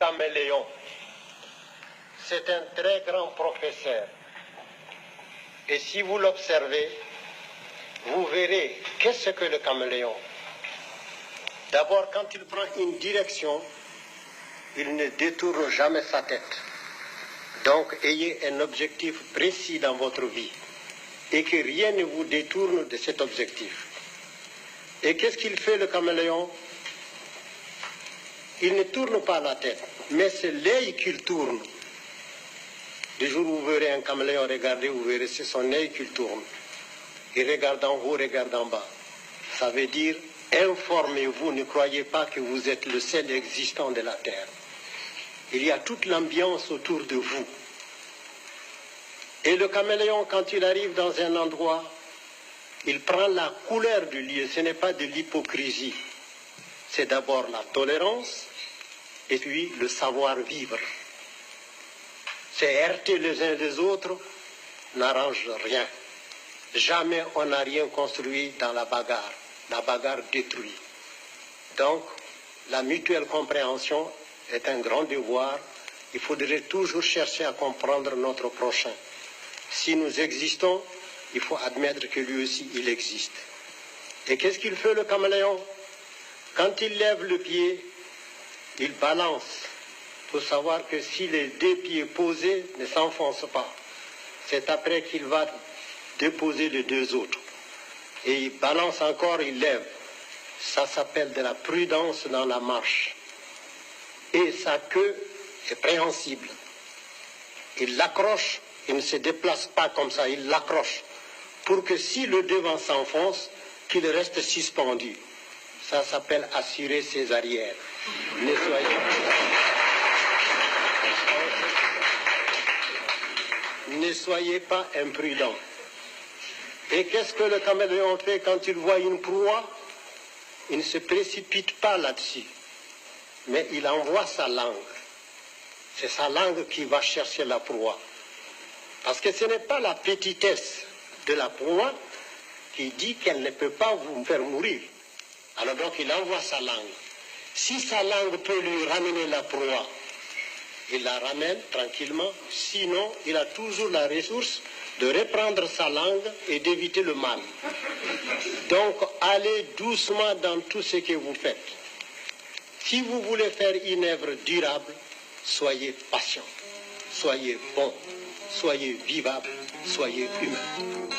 caméléon. C'est un très grand professeur. Et si vous l'observez, vous verrez qu'est-ce que le caméléon. D'abord, quand il prend une direction, il ne détourne jamais sa tête. Donc, ayez un objectif précis dans votre vie et que rien ne vous détourne de cet objectif. Et qu'est-ce qu'il fait, le caméléon? Il ne tourne pas la tête, mais c'est l'œil qu'il tourne. Du jour où vous verrez un caméléon, regardez, vous verrez, c'est son œil qu'il tourne. Il regarde en haut, regarde en bas. Ça veut dire, informez-vous, ne croyez pas que vous êtes le seul existant de la Terre. Il y a toute l'ambiance autour de vous. Et le caméléon, quand il arrive dans un endroit, il prend la couleur du lieu. Ce n'est pas de l'hypocrisie. C'est d'abord la tolérance et puis le savoir-vivre. C'est heurter les uns les autres n'arrange rien. Jamais on n'a rien construit dans la bagarre. La bagarre détruit. Donc, la mutuelle compréhension est un grand devoir. Il faudrait toujours chercher à comprendre notre prochain. Si nous existons, il faut admettre que lui aussi, il existe. Et qu'est-ce qu'il fait, le caméléon? Quand il lève le pied, il balance. Il faut savoir que si les deux pieds posés ne s'enfoncent pas, c'est après qu'il va déposer les deux autres. Et il balance encore, il lève. Ça s'appelle de la prudence dans la marche. Et sa queue est préhensible. Il l'accroche, il ne se déplace pas comme ça, il l'accroche. Pour que si le devant s'enfonce, qu'il reste suspendu. Ça s'appelle assurer ses arrières. Ne soyez pas imprudents. Et qu'est-ce que le caméléon fait quand il voit une proie? Il ne se précipite pas là-dessus, mais il envoie sa langue. C'est sa langue qui va chercher la proie. Parce que ce n'est pas la petitesse de la proie qui dit qu'elle ne peut pas vous faire mourir. Alors donc il envoie sa langue. Si sa langue peut lui ramener la proie, il la ramène tranquillement. Sinon, il a toujours la ressource de reprendre sa langue et d'éviter le mal. Donc, allez doucement dans tout ce que vous faites. Si vous voulez faire une œuvre durable, soyez patient, soyez bon, soyez vivable, soyez humain.